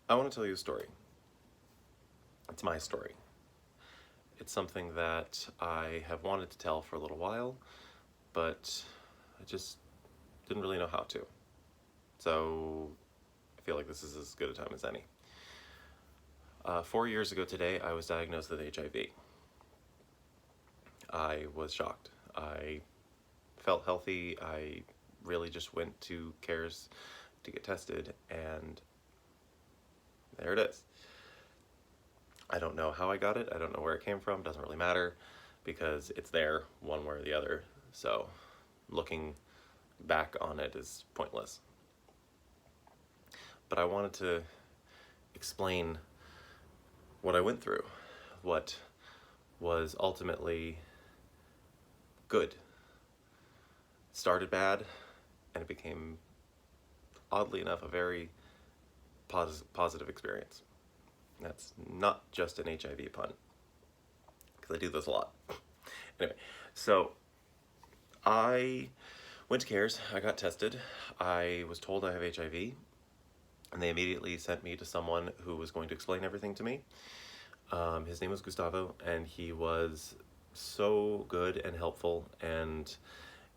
I want to tell you a story. It's my story. It's something that I have wanted to tell for a little while, but I just didn't really know how to. So I feel like this is as good a time as any. 4 years ago today, I was diagnosed with HIV. I was shocked. I felt healthy. I really just went to CARES to get tested, and there it is. I don't know how I got it. I don't know where it came from. Doesn't really matter because it's there one way or the other. So looking back on it is pointless. But I wanted to explain what I went through, what was ultimately good. It started bad, and it became, oddly enough, a very positive experience. That's not just an HIV pun, because I do this a lot. Anyway, so I went to CARES, I got tested, I was told I have HIV, and they immediately sent me to someone who was going to explain everything to me. His name was Gustavo, and he was so good and helpful and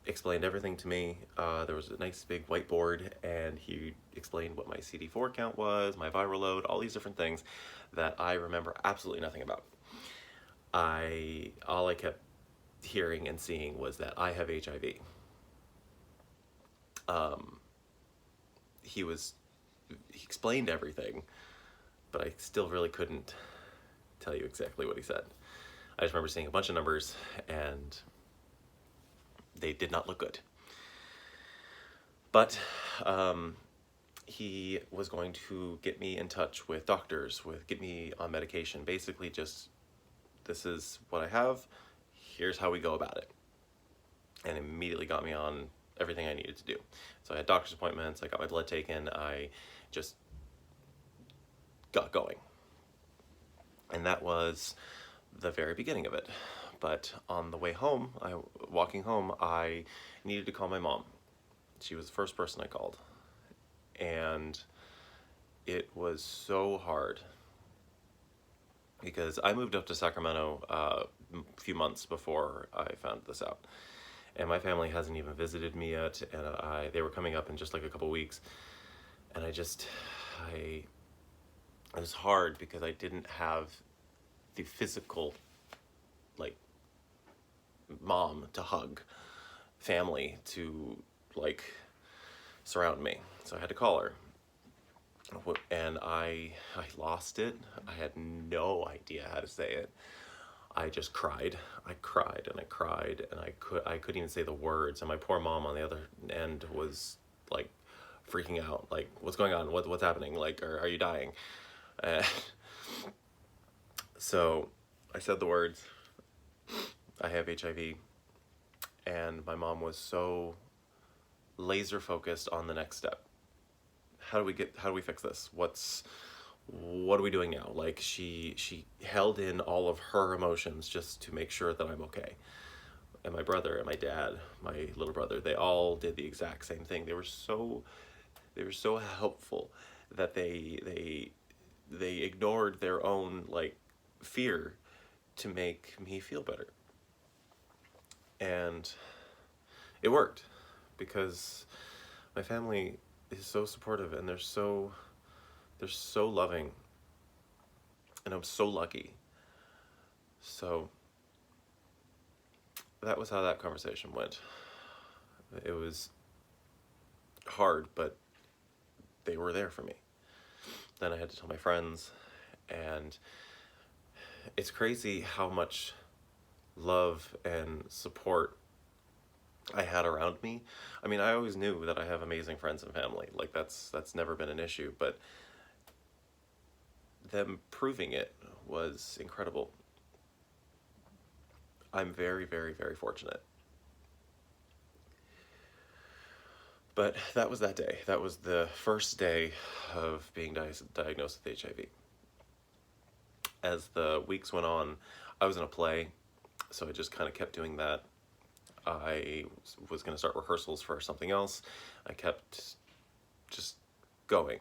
explained everything to me. There was a nice big whiteboard, and he explained what my CD4 count was, my viral load, all these different things that I remember absolutely nothing about. All I kept hearing and seeing was that I have HIV. He explained everything, but I still really couldn't tell you exactly what he said. I just remember seeing a bunch of numbers, and they did not look good. But he was going to get me in touch with doctors, get me on medication. Basically just, this is what I have, here's how we go about it. And immediately got me on everything I needed to do. So I had doctor's appointments, I got my blood taken, I just got going. And that was the very beginning of it. But on the way home, walking home, I needed to call my mom. She was the first person I called. And it was so hard because I moved up to Sacramento a few months before I found this out. And my family hasn't even visited me yet, and they were coming up in just like a couple weeks. And it was hard because I didn't have the physical, like, mom to hug, family to, like, surround me. So I had to call her. And I lost it. I had no idea how to say it. I just cried. I cried and I cried, and I couldn't even say the words. And my poor mom on the other end was like freaking out, like, what's going on? What's happening? Like, are you dying? Uh, so I said the words, I have HIV, and my mom was so laser focused on the next step. How do we fix this? What are we doing now? Like, she held in all of her emotions just to make sure that I'm okay. And my brother and my dad, my little brother, they all did the exact same thing. They were so helpful that they ignored their own, like, fear to make me feel better. And it worked because my family is so supportive, and they're so loving, and I'm so lucky. So that was how that conversation went. It was hard, but they were there for me. Then I had to tell my friends, and it's crazy how much love and support I had around me. I mean, I always knew that I have amazing friends and family. Like, that's never been an issue, but them proving it was incredible. I'm very, very, very fortunate. But that was that day. That was the first day of being diagnosed with HIV. As the weeks went on, I was in a play, so I just kind of kept doing that. I was going to start rehearsals for something else. I kept just going.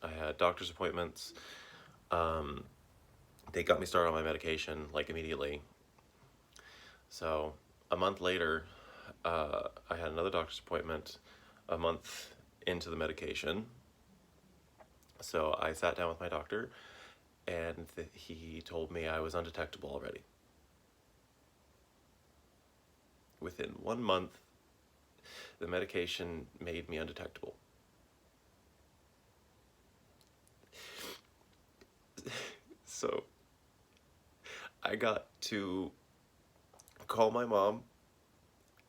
I had doctor's appointments. Um, they got me started on my medication like immediately. So a month later, I had another doctor's appointment a month into the medication. So I sat down with my doctor, and he told me I was undetectable already. Within 1 month, the medication made me undetectable. So I got to call my mom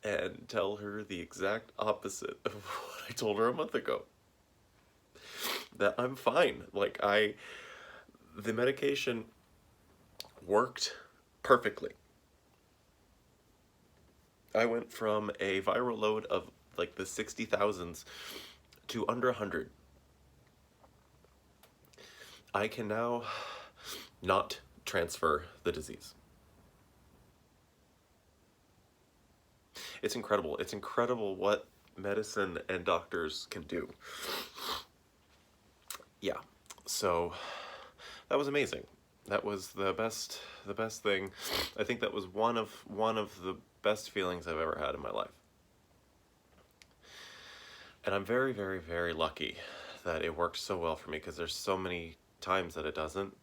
and tell her the exact opposite of what I told her a month ago. That I'm fine. The medication worked perfectly. I went from a viral load of like the 60,000s to under 100. I can now not transfer the disease. It's incredible. It's incredible what medicine and doctors can do. Yeah. So that was amazing. That was the best thing. I think that was one of the best feelings I've ever had in my life. And I'm very, very, very lucky that it worked so well for me, because there's so many times that it doesn't,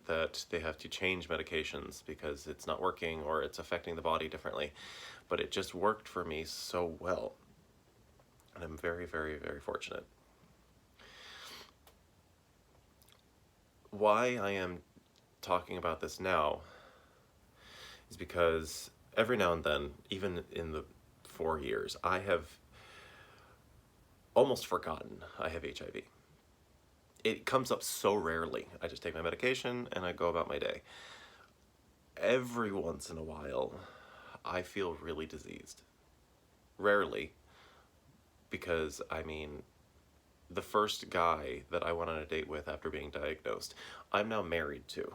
that they have to change medications because it's not working or it's affecting the body differently. But it just worked for me so well. And I'm very, very, very fortunate. Why I am talking about this now is because every now and then, even in the 4 years, I have almost forgotten I have HIV. It comes up so rarely. I just take my medication and I go about my day. Every once in a while, I feel really diseased. Rarely, because the first guy that I went on a date with after being diagnosed, I'm now married to.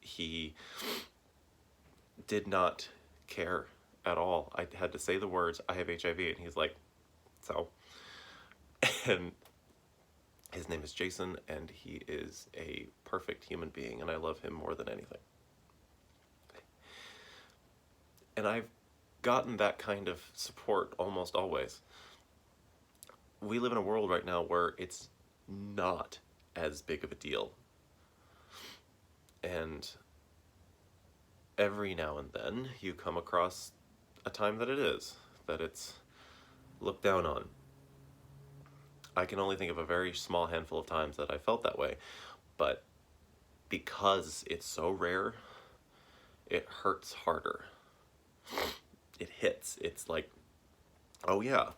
He did not care at all. I had to say the words, I have HIV, and he's like, so? And his name is Jason, and he is a perfect human being, and I love him more than anything. And I've gotten that kind of support almost always. We live in a world right now where it's not as big of a deal. And every now and then you come across a time that it's looked down on. I can only think of a very small handful of times that I felt that way, but because it's so rare, it hurts harder. It hits. It's like, oh yeah,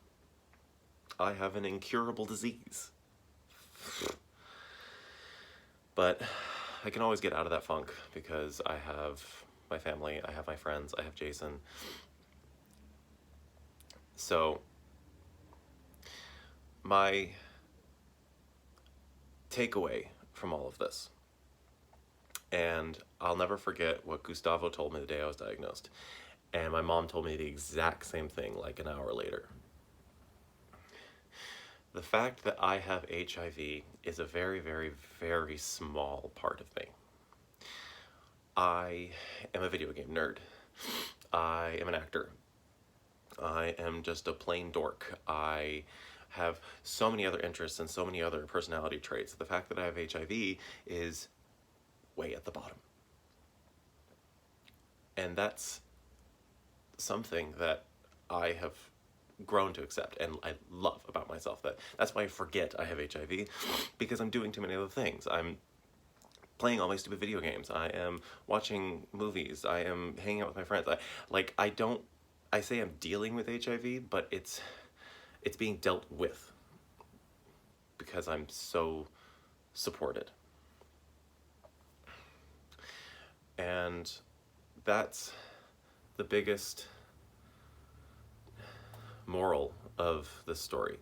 I have an incurable disease. But I can always get out of that funk because I have my family, I have my friends, I have Jason. So my takeaway from all of this, and I'll never forget what Gustavo told me the day I was diagnosed, and my mom told me the exact same thing like an hour later. The fact that I have HIV is a very, very, very small part of me. I am a video game nerd. I am an actor. I am just a plain dork. I have so many other interests and so many other personality traits. The fact that I have HIV is way at the bottom. And that's something that I have grown to accept and I love about myself. That's why I forget I have HIV, because I'm doing too many other things. I'm playing all my stupid video games. I am watching movies. I am hanging out with my friends. I say I'm dealing with HIV, but it's being dealt with because I'm so supported. And that's the biggest moral of this story,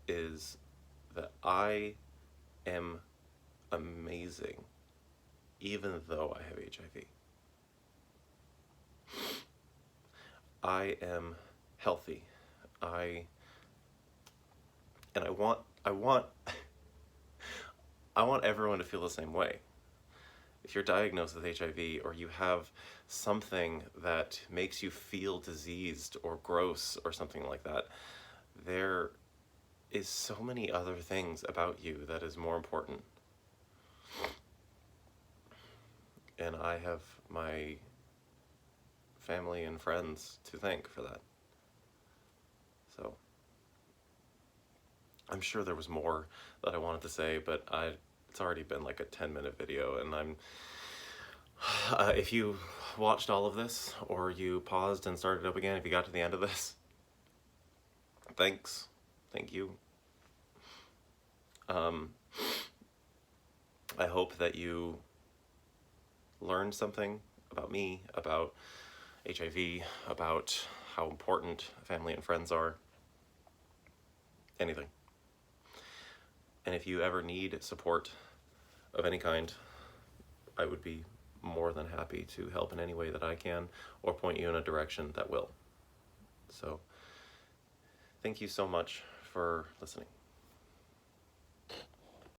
is that I am amazing even though I have HIV. I am healthy. I want I want everyone to feel the same way. If you're diagnosed with HIV or you have something that makes you feel diseased or gross or something like that, there is so many other things about you that is more important. And I have my family and friends to thank for that. So I'm sure there was more that I wanted to say, but it's already been like a 10-minute video, and if you watched all of this, or you paused and started up again, if you got to the end of this, thanks. Thank you. I hope that you learned something about me, about HIV, about how important family and friends are. Anything. And if you ever need support of any kind, I would be more than happy to help in any way that I can, or point you in a direction that will. So, thank you so much for listening.